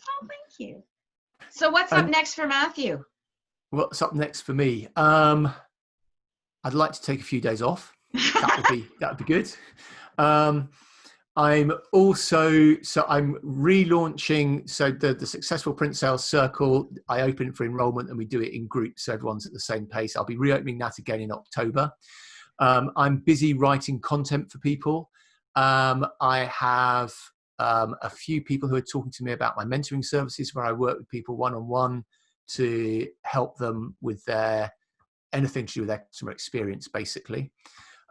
Oh, thank you. So what's up next for Matthew? What's up next for me? I'd like to take a few days off. That would be good. I'm relaunching. So the Successful Print Sales Circle, I open it for enrollment and we do it in groups, so everyone's at the same pace. I'll be reopening that again in October. I'm busy writing content for people. I have a few people who are talking to me about my mentoring services, where I work with people one-on-one to help them with anything to do with their customer experience, basically.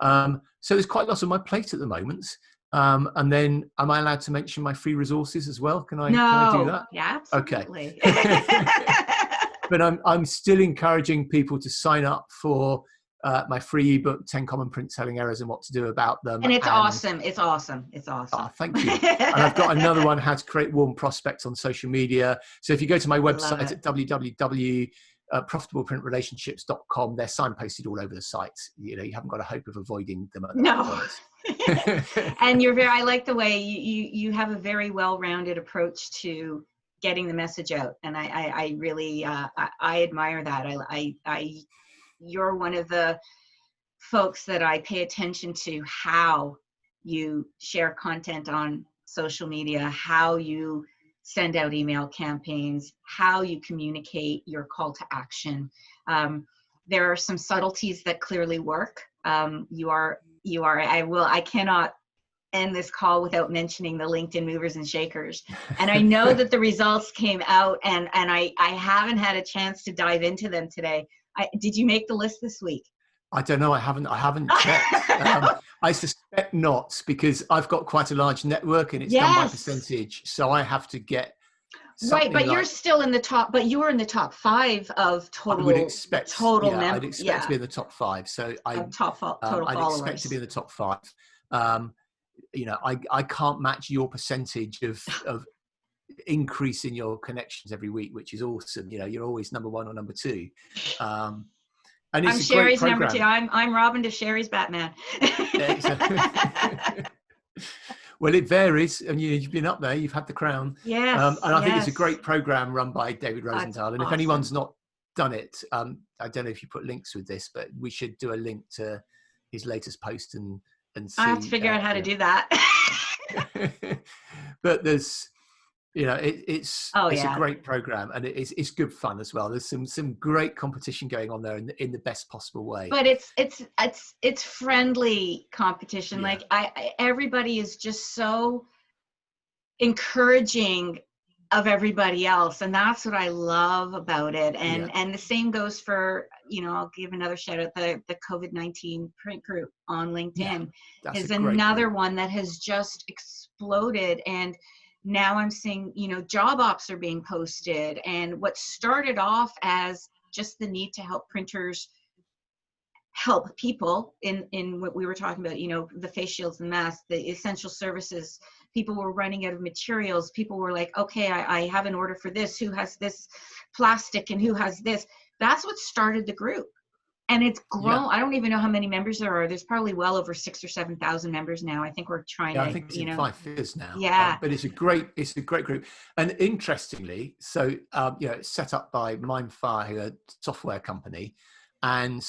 So there's quite lots on my plate at the moment. And then, am I allowed to mention my free resources as well? Can I do that? Yeah, absolutely. Okay. But I'm still encouraging people to sign up for my free ebook, 10 Common Print Selling Errors and What to Do About Them. And it's awesome. It's awesome. It's awesome. Oh, thank you. And I've got another one, How to Create Warm Prospects on Social Media. So if you go to my website at www.profitableprintrelationships.com, they're signposted all over the site. You haven't got a hope of avoiding them at that point. And I like the way you have a very well-rounded approach to getting the message out. And I really, I admire that. You're one of the folks that I pay attention to, how you share content on social media, how you send out email campaigns, how you communicate your call to action. There are some subtleties that clearly work. I cannot end this call without mentioning the LinkedIn movers and shakers. And I know that the results came out, and I haven't had a chance to dive into them today. Did you make the list this week? I don't know. I haven't checked. I suspect not, because I've got quite a large network and it's done by percentage. So I have to get right. But you're still in the top. But you were in the top 5 of total. I would expect. I'd expect to be in the top 5. So I'd expect to be in the top 5. I can't match your percentage of increase in your connections every week, which is awesome. You're always number 1 or number 2. And it's I'm Sherry's number 2. I'm Robin to Sherry's Batman. Well, it varies, and you've been up there. You've had the crown. Yes. And I think it's a great program run by David Rosenthal. And if anyone's not done it, I don't know if you put links with this, but we should do a link to his latest post and see. I have to figure out how to do that. But there's You know, it's Oh it's a yeah. great program, and it's good fun as well. There's some great competition going on there in the best possible way. But it's friendly competition. Yeah, Like everybody is just so encouraging of everybody else, and that's what I love about it. yeah, And the same goes for, I'll give another shout out, the COVID-19 print group on yeah. LinkedIn That's a is great another group. one that has just exploded. And now I'm seeing, job ops are being posted, and what started off as just the need to help printers help people in what we were talking about, the face shields and masks, the essential services. People were running out of materials. People were like, okay, I have an order for this. Who has this plastic and who has this? That's what started the group. And it's Yeah, grown. I don't even know how many members there are. There's probably well over 6,000 or 7,000 members now. I think we're trying yeah. I to, think it's in 5 years now. yeah. But it's a great group. And interestingly, so it's set up by Mindfire, who are a software company, and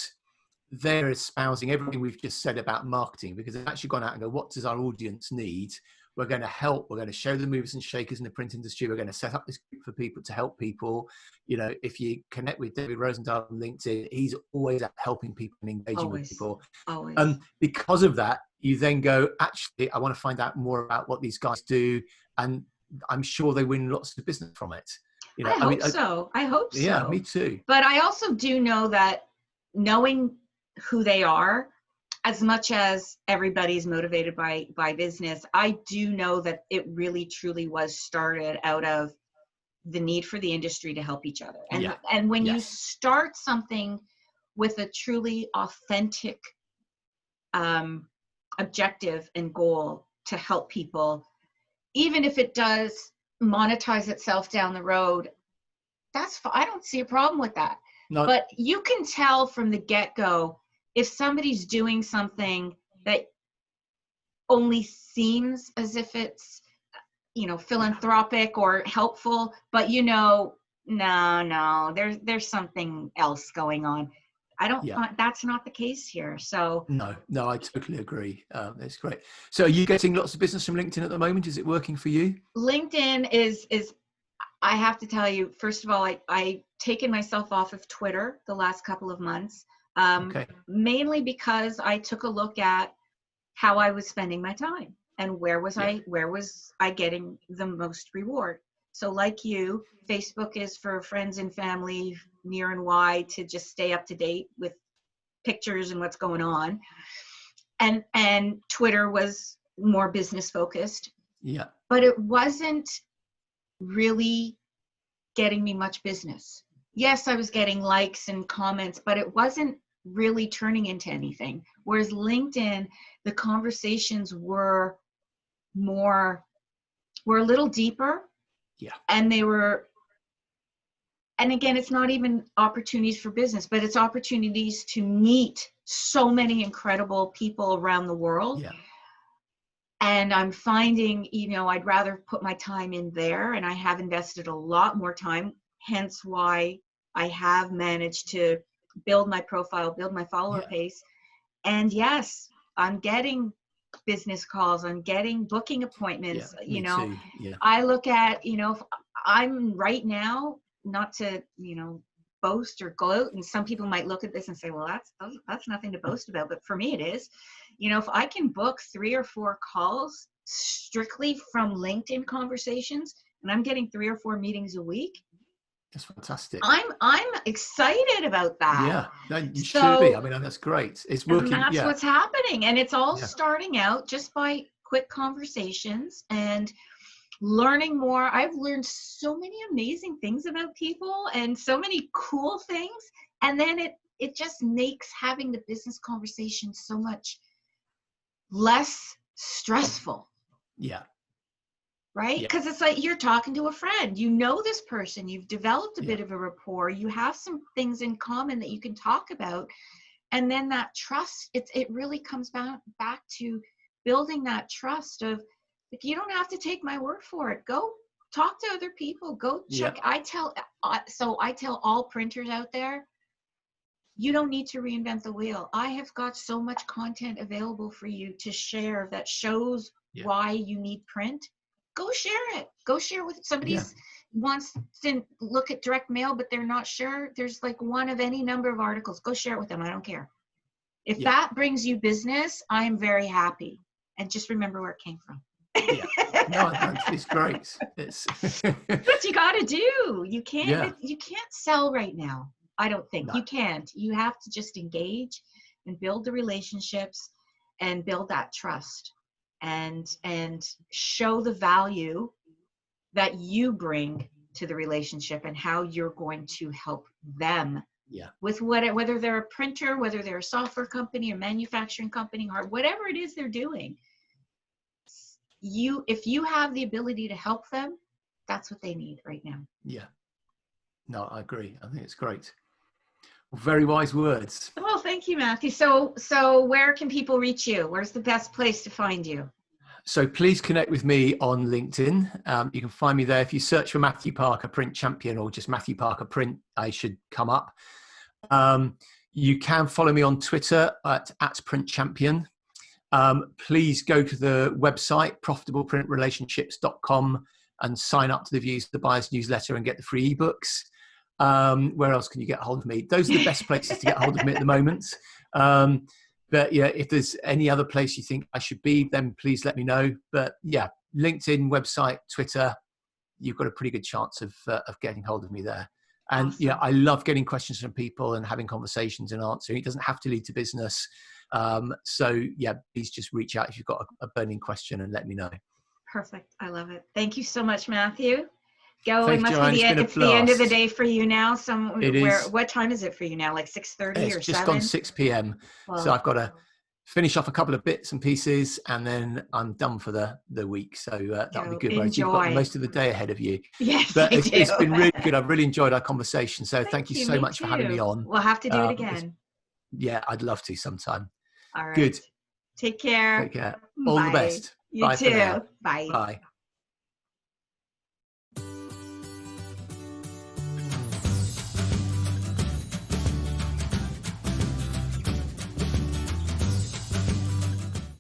they're espousing everything we've just said about marketing, because they've actually gone out and go, what does our audience need? We're going to help. We're going to show the movers and shakers in the print industry. We're going to set up this group for people to help people. If you connect with David Rosendahl on LinkedIn, he's always out helping people and engaging with Always, people. always. Because of that, you then go, actually, I want to find out more about what these guys do. And I'm sure they win lots of business from it. I hope so. I hope yeah, so. me too. But I also do know that knowing who they are, as much as everybody's motivated by business, I do know that it really truly was started out of the need for the industry to help each other. And when you start something with a truly authentic objective and goal to help people, even if it does monetize itself down the road, I don't see a problem with that. No. But you can tell from the get-go if somebody's doing something that only seems as if it's, philanthropic or helpful, but no, there's something else going on. I don't find that's not the case here. So no, I totally agree. That's great. So are you getting lots of business from LinkedIn at the moment? Is it working for you? LinkedIn is I have to tell you, first of all, I taken myself off of Twitter the last couple of months, mainly because I took a look at how I was spending my time and where was I getting the most reward. So like you, Facebook is for friends and family near and wide to just stay up to date with pictures and what's going on. And Twitter was more business focused. Yeah. But it wasn't really getting me much business. Yes, I was getting likes and comments, but it wasn't really turning into anything. Whereas LinkedIn, the conversations were a little deeper. Yeah. And again, it's not even opportunities for business, but it's opportunities to meet so many incredible people around the world. Yeah. And I'm finding, I'd rather put my time in there, and I have invested a lot more time, hence why I have managed to build my profile, build my follower base. And yes, I'm getting business calls, I'm getting booking appointments. Me too. Yeah. I look at, if I'm right now, not to, boast or gloat, and some people might look at this and say, well, that's nothing to boast about, but for me it is. If I can book 3 or 4 calls strictly from LinkedIn conversations, and I'm getting 3 or 4 meetings a week, that's fantastic. I'm excited about that. Yeah, you should be. I mean, that's great. It's working. And that's what's happening, and it's all starting out just by quick conversations and learning more. I've learned so many amazing things about people and so many cool things, and then it just makes having the business conversation so much less stressful. Yeah. Right? Because it's like you're talking to a friend. This person, you've developed a bit of a rapport, you have some things in common that you can talk about, and then that trust, it really comes back to building that trust of, like, you don't have to take my word for it. Go talk to other people. Go check. I tell all printers out there, you don't need to reinvent the wheel. I have got so much content available for you to share that shows why you need print. go share it. Go share with somebody's wants to look at direct mail, but they're not sure. There's like one of any number of articles. Go share it with them. I don't care. If that brings you business, I'm very happy. And just remember where it came from. Yeah. No, it's great. It's what you got to do. You can't sell right now. I don't think you can't. You have to just engage and build the relationships and build that trust and show the value that you bring to the relationship and how you're going to help them with whether they're a printer, whether they're a software company, a manufacturing company, or whatever it is they're doing. If you have the ability to help them, that's what they need right now. Yeah. No, I agree. I think it's great. Very wise words. Well, thank you, Matthew. So where can people reach you? Where's the best place to find you? So please connect with me on LinkedIn. You can find me there. If you search for Matthew Parker Print Champion or just Matthew Parker Print, I should come up. You can follow me on Twitter at Print Champion. Please go to the website, profitableprint.relationships.com, and sign up to the Buyer's Newsletter and get the free ebooks. Where else can you get hold of me? Those are the best places to get hold of me at the moment. But yeah, if there's any other place you think I should be, then please let me know. But yeah, LinkedIn, website, Twitter, you've got a pretty good chance of getting hold of me there. And awesome. Yeah, I love getting questions from people and having conversations and answering. It doesn't have to lead to business. So yeah, please just reach out if you've got a burning question and let me know. Perfect. I love it. Thank you so much, Matthew. Thanks, it must Joanne. be it's the end of the day for you now. What time is it for you now? Like 6:30 or 7? It's just gone 6 p.m. Well, so I've got to finish off a couple of bits and pieces, and then I'm done for the week. So that'll be good. Right? You've got most of the day ahead of you. Yes, but it's been really good. I've really enjoyed our conversation. So thank you so much for having me on. We'll have to do it again. Yeah, I'd love to sometime. All right. Good. Take care. Take care. All the best. You Bye too. for now. Bye. Bye.